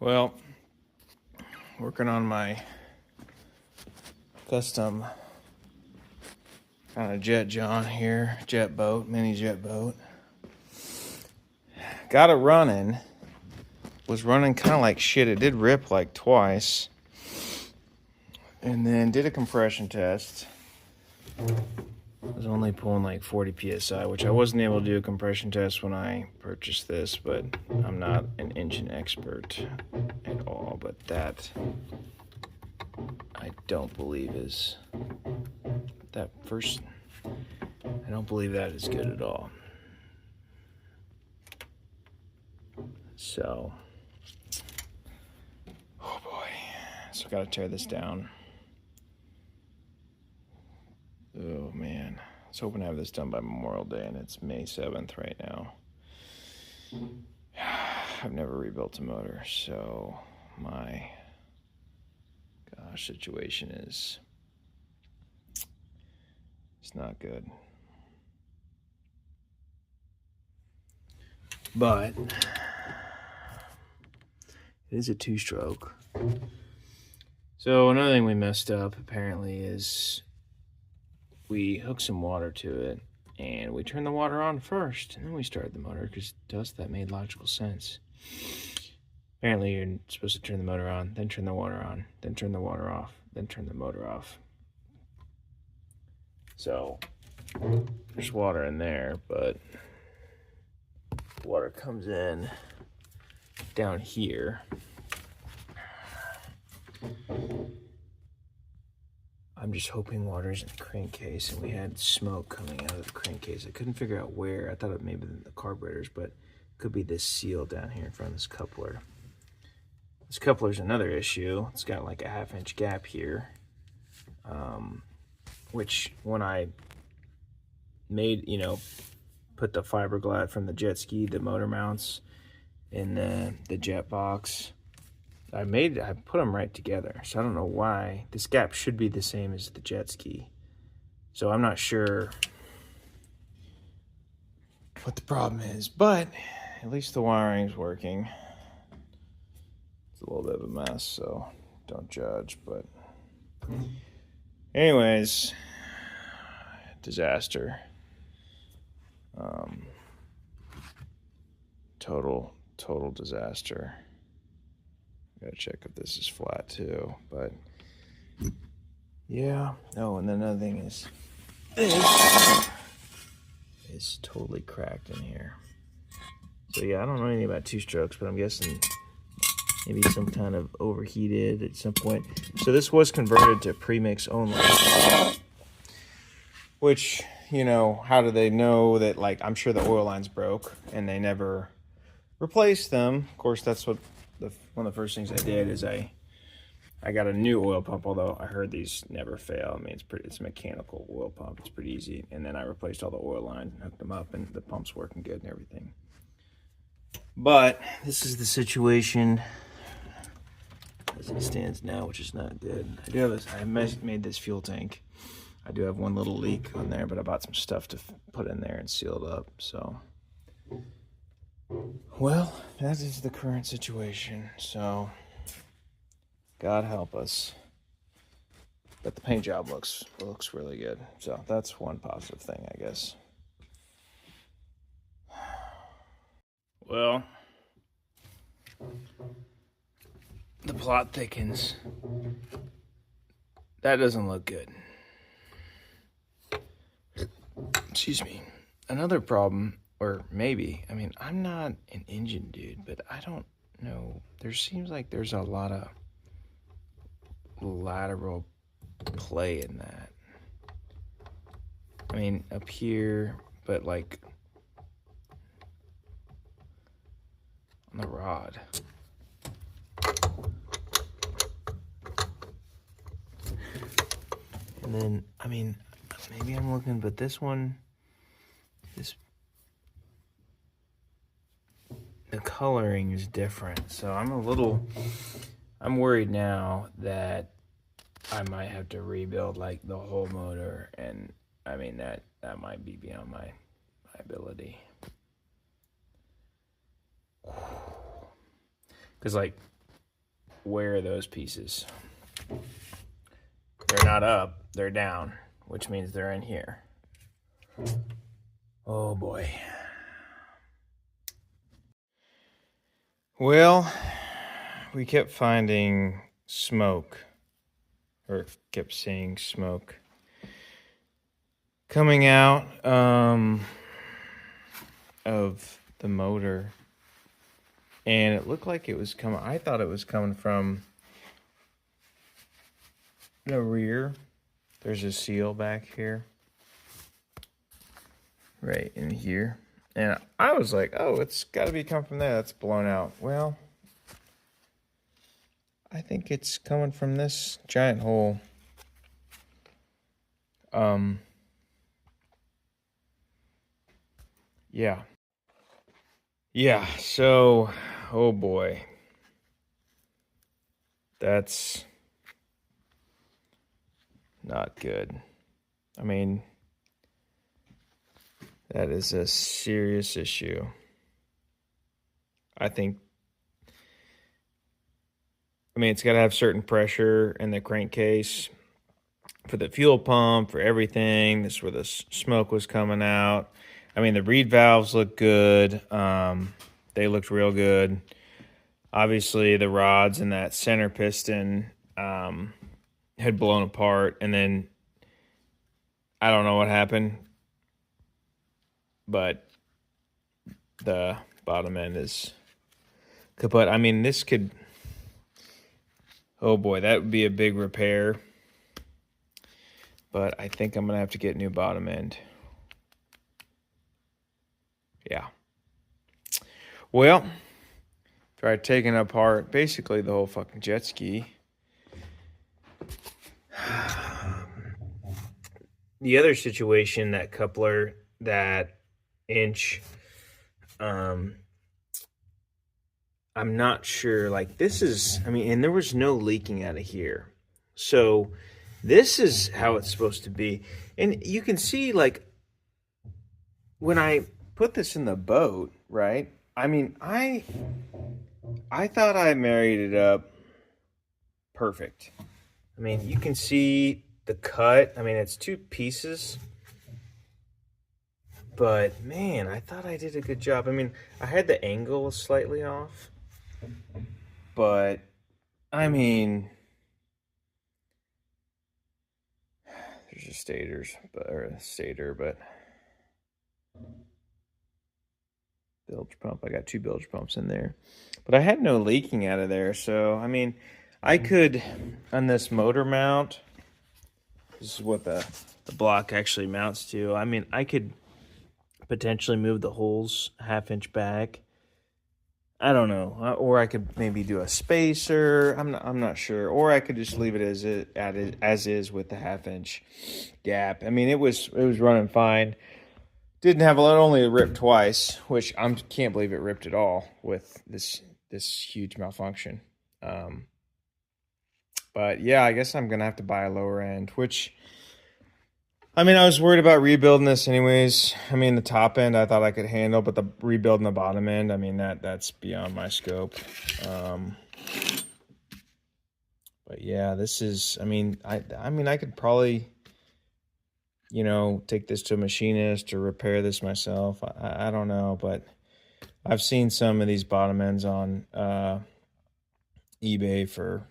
Well, working on my custom kind of jet John here, jet boat, mini jet boat. Got it running. Was running kind of like shit. It did rip like twice. And then did a compression test. Was only pulling like 40 psi, which I wasn't able to do a compression test when I purchased this, but I'm not an engine expert at all. But that I don't believe is that first. I don't believe that is good at all. So, oh boy, so I gotta tear this down. Oh man, I was hoping to have this done by Memorial Day, and it's May 7th right now. I've never rebuilt a motor, so my situation is, it's not good. But it is a two-stroke. So another thing we messed up apparently is we hooked some water to it and we turned the water on first and then we started the motor, because to us that made logical sense. Apparently you're supposed to turn the motor on, then turn the water on, then turn the water off, then turn the motor off. So there's water in there, but water comes in down here. I'm just hoping water's in the crankcase, and we had smoke coming out of the crankcase. I couldn't figure out where. I thought it may be in the carburetors, but it could be this seal down here in front of this coupler. This coupler's another issue. It's got like a 1/2-inch gap here, which when I made, put the fiberglass from the jet ski, the motor mounts in the jet box, I put them right together. So I don't know why. This gap should be the same as the jet ski. So I'm not sure what the problem is, but at least the wiring's working. It's a little bit of a mess, so don't judge, but anyways, disaster. Total disaster. Gotta check if this is flat too, but yeah. Oh, and then another thing is this is totally cracked in here. So yeah, I don't know anything about two-strokes, but I'm guessing maybe some kind of overheated at some point. So this was converted to premix only, which, how do they know that? Like, I'm sure the oil lines broke and they never replaced them. Of course, that's what one of the first things I did is I got a new oil pump, although I heard these never fail. I mean, it's a mechanical oil pump. It's pretty easy. And then I replaced all the oil lines and hooked them up, and the pump's working good and everything. But this is the situation as it stands now, which is not good. I made this fuel tank. I do have one little leak on there, but I bought some stuff to put in there and seal it up. So, well, that is the current situation. So, God help us. But the paint job looks really good. So that's one positive thing, I guess. Well, the plot thickens. That doesn't look good. Excuse me. Another problem, or maybe, I'm not an engine dude, but I don't know. There seems like there's a lot of lateral play in that. Up here, but like on the rod. And then, maybe I'm looking, but this one, the coloring is different. So I'm worried now that I might have to rebuild like the whole motor, and that might be beyond my ability. Because like where are those pieces? They're not up, they're down, which means they're in here. Oh boy. Well, we kept finding smoke, or kept seeing smoke coming out of the motor. And it looked like it was coming, I thought it was coming from the rear. There's a seal back here. Right in here. And I was like, oh, it's got to be coming from there. That's blown out. Well, I think it's coming from this giant hole. Yeah. Yeah, so, oh boy. That's not good. I mean, that is a serious issue. I mean, it's got to have certain pressure in the crankcase for the fuel pump, for everything. This is where the smoke was coming out. I mean, the reed valves look good. They looked real good. Obviously, the rods and that center piston had blown apart. And then, I don't know what happened, but the bottom end is kaput. I mean, this could... Oh boy, that would be a big repair. But I think I'm going to have to get new bottom end. Yeah. Well, tried taking apart basically the whole fucking jet ski. The other situation, that coupler, that inch, I'm not sure. Like, this is, I mean, and there was no leaking out of here. So this is how it's supposed to be. And you can see, like, when I put this in the boat, right? I mean, I thought I married it up perfect. I mean, you can see the cut. I mean, it's two pieces. But, man, I thought I did a good job. I mean, I had the angle slightly off. But, I mean, there's a stator, but bilge pump. I got two bilge pumps in there. But I had no leaking out of there. So, I mean, I could, on this motor mount, this is what the block actually mounts to. I mean, I could potentially move the holes a half-inch back. I don't know, or I could maybe do a spacer. I'm not sure, or I could just leave it as is with the half-inch gap. I mean, it was running fine. Didn't have only ripped twice, which I can't believe it ripped at all with this huge malfunction. But yeah, I guess I'm gonna have to buy a lower end, which, I mean, I was worried about rebuilding this anyways. I mean, the top end I thought I could handle, but the rebuilding the bottom end, I mean, that's beyond my scope. But yeah, this is, I mean, I could probably, you know, take this to a machinist or repair this myself. I don't know, but I've seen some of these bottom ends on eBay for,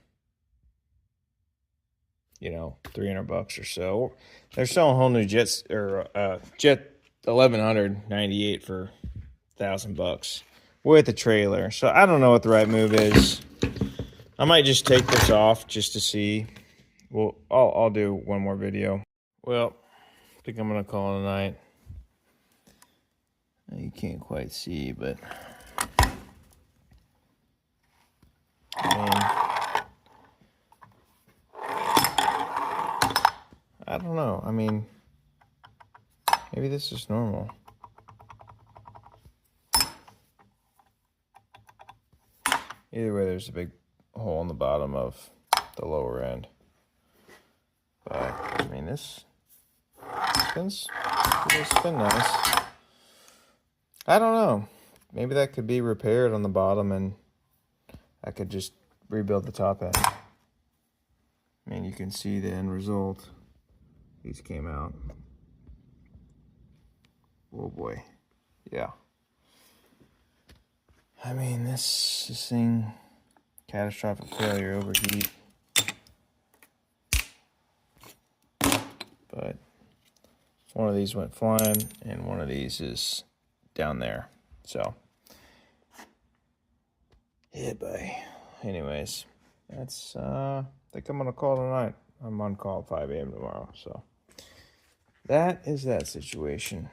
you know, $300 or so. They're selling whole new Jets, or Jet 1198 for $1,000 with a trailer. So I don't know what the right move is. I might just take this off just to see. Well, I'll do one more video. Well, I think I'm gonna call it a night. You can't quite see, but I mean, I don't know. I mean, maybe this is normal. Either way, there's a big hole in the bottom of the lower end. But, I mean, this spins nice. I don't know. Maybe that could be repaired on the bottom and I could just rebuild the top end. I mean, you can see the end result. These came out. Oh boy. Yeah. I mean, this thing, catastrophic failure, overheat. But one of these went flying, and one of these is down there. So, yeah, boy. Anyways, that's, I think I'm going to call tonight. I'm on call at 5 a.m. tomorrow, so that is that situation.